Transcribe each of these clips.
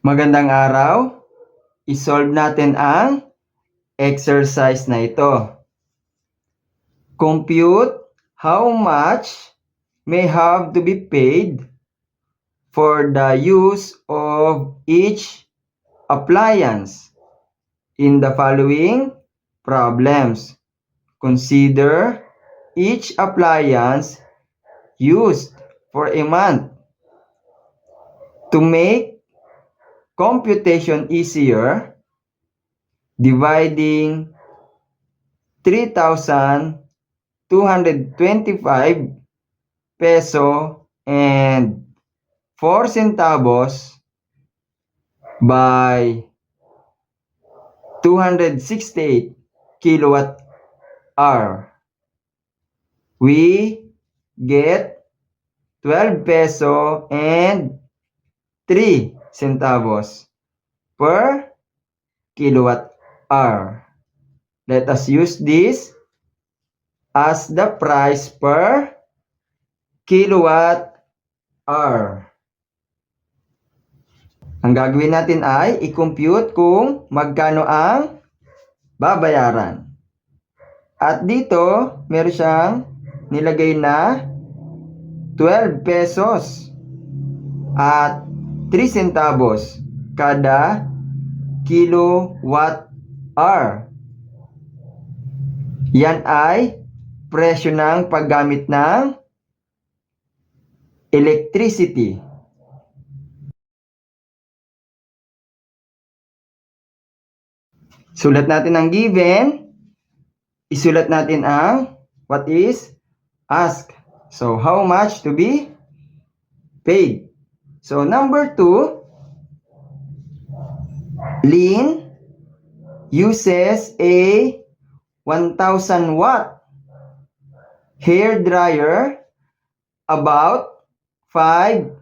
Magandang araw. I-solve natin ang exercise na ito. Compute how much may have to be paid for the use of each appliance in the following problems. Consider each appliance used for a month. To make computation easier, dividing 3,225 peso and 4 centavos by 268 kilowatt hour, we get 12 peso and 3 centavos per kilowatt hour. Let us use this as the price per kilowatt hour. Ang gagawin natin ay i-compute kung magkano ang babayaran. At dito, meron siyang nilagay na 12 pesos at 3 centavos kada kilowatt hour. Yan ay presyo ng paggamit ng electricity. Sulat natin ang given. Isulat natin ang what is asked. So, how much to be paid? So, number 2, Lynn uses a 1,000 watt hair dryer about 5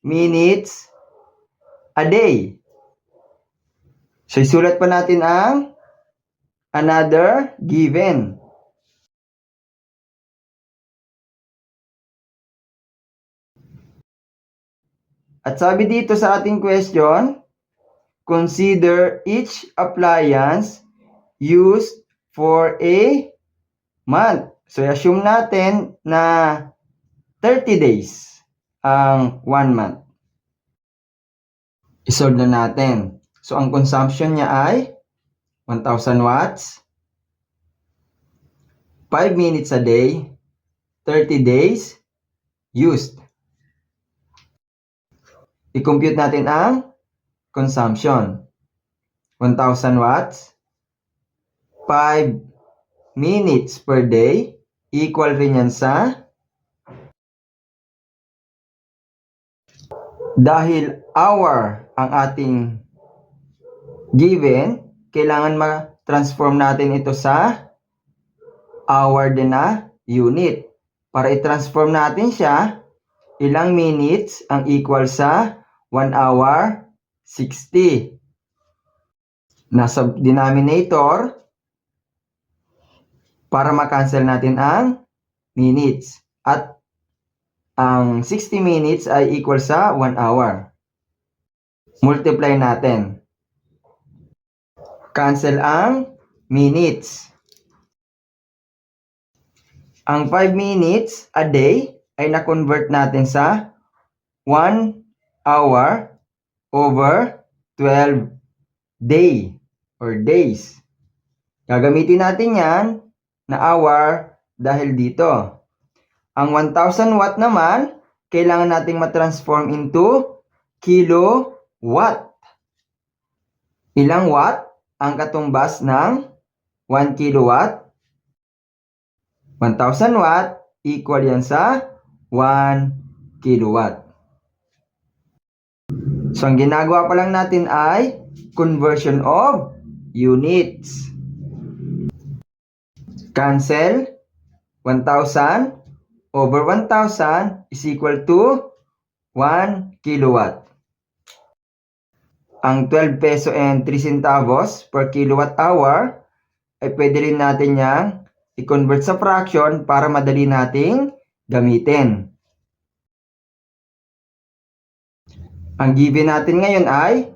minutes a day. So, isulat pa natin ang another given. At sabi dito sa ating question, consider each appliance used for a month. So, assume natin na 30 days ang 1 month. I-solve na natin. So, ang consumption niya ay 1,000 watts, 5 minutes a day, 30 days used. I-compute natin ang consumption. 1,000 watts, 5 minutes per day, equal rin yan sa, dahil hour ang ating given, kailangan ma-transform natin ito sa hour din na unit. Para i-transform natin siya, ilang minutes ang equal sa 1 hour 60. Nasa denominator, para ma-cancel natin ang minutes. At ang 60 minutes ay equal sa 1 hour. Multiply natin. Cancel ang minutes. Ang 5 minutes a day ay na-convert natin sa 1 hour over 12 day or days. Gagamitin natin yan na hour dahil dito. Ang 1,000 watt naman, kailangan nating matransform into kilowatt. Ilang watt ang katumbas ng 1 kilowatt? 1,000 watt equal yan sa 1 kilowatt. So, ang ginagawa pa lang natin ay conversion of units. Cancel. 1,000 over 1,000 is equal to 1 kilowatt. Ang 12 peso and 3 centavos per kilowatt hour ay pwede rin natin yang i-convert sa fraction para madali nating gamitin. Ang given natin ngayon ay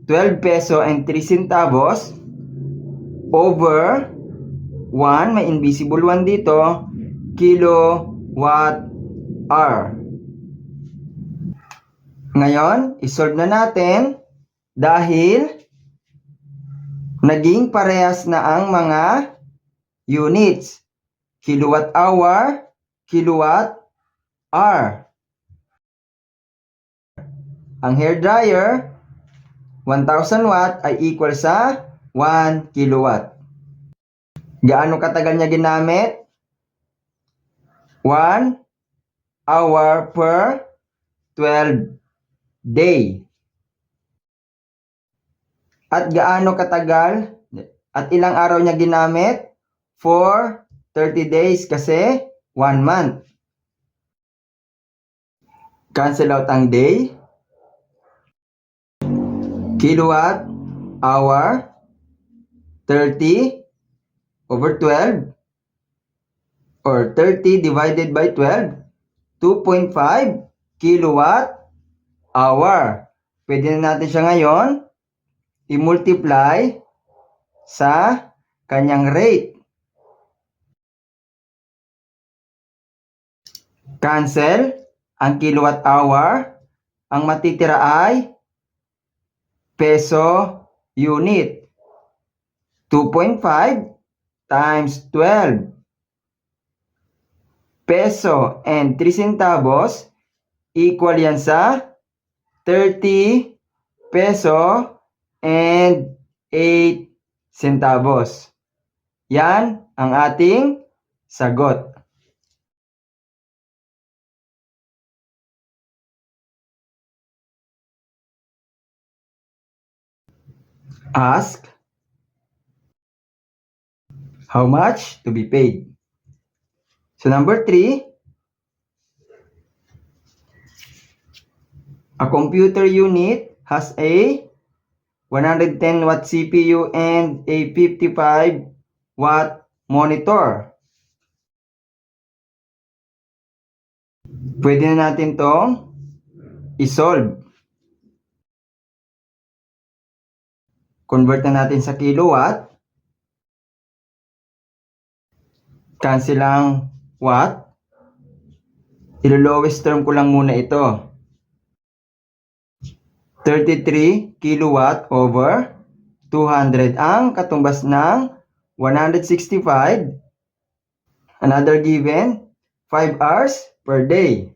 12 peso and 3 centavos over 1, may invisible 1 dito, kilowatt hour. Ngayon, isolve na natin dahil naging parehas na ang mga units. Kilowatt hour, kilowatt hour. Ang hair dryer, 1,000 watt ay equal sa 1 kilowatt. Gaano katagal niya ginamit? 1 hour per 12 day. At gaano katagal at ilang araw niya ginamit? For 30 days kasi 1 month. Cancel out ang day. Kilowatt hour 30 over 12 or 30 divided by 12, 2.5 kilowatt hour. Pwede na natin siya ngayon i-multiply sa kanyang rate. Cancel ang kilowatt hour. Ang matitira ay peso unit. 2.5 times 12 peso and 3 centavos equal yan sa 30 peso and 8 centavos. Yan ang ating sagot. Ask, how much to be paid? So number 3, a computer unit has a 110 watt CPU and a 55 watt monitor. Pwede na natin tong isolve. Convert na natin sa kilowatt. Cancel ang watt. Ilo-lowest term ko lang muna ito. 33 kilowatt over 200 ang katumbas ng 165. Another given, 5 hours per day.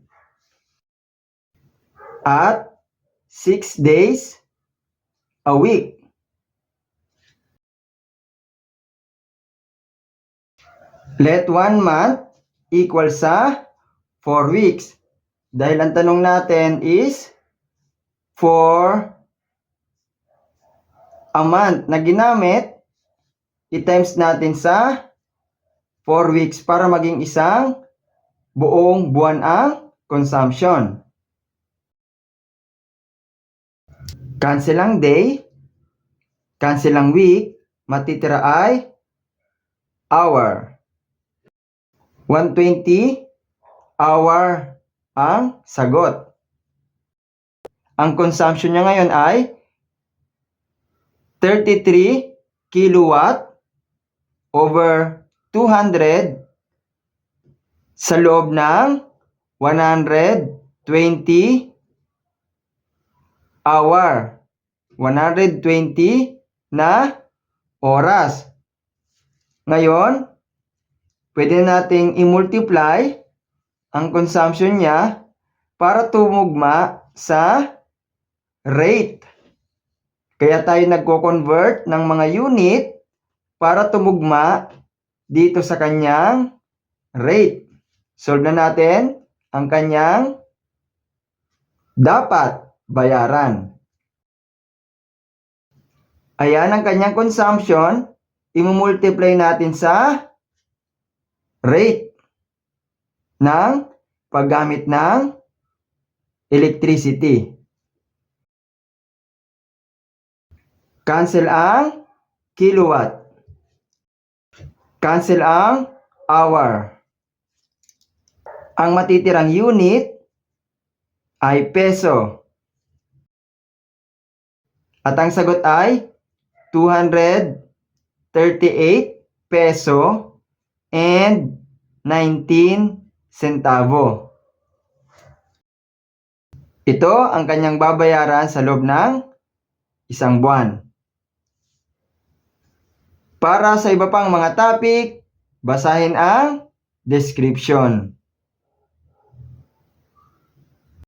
At 6 days a week. Let 1 month equal sa 4 weeks. Dahil ang tanong natin is for a month na ginamit, i-times natin sa 4 weeks para maging isang buong buwan ang consumption. Cancel ang day, cancel ang week, matitira ay hour. 120 hour ang sagot. Ang consumption niya ngayon ay 33 kilowatt over 200 sa loob ng 120 hour. 120 na oras. Ngayon, pwede nating i-multiply ang consumption niya para tumugma sa rate. Kaya tayo nagko-convert ng mga unit para tumugma dito sa kanyang rate. Solve na natin ang kanyang dapat bayaran. Ayan ang kanyang consumption. I-multiply natin sa rate ng paggamit ng electricity. Cancel ang kilowatt. Cancel ang hour. Ang matitirang unit ay peso. At ang sagot ay 238 peso and 19 centavo. Ito ang kanyang babayaran sa loob ng isang buwan. Para sa iba pang mga topic, basahin ang description.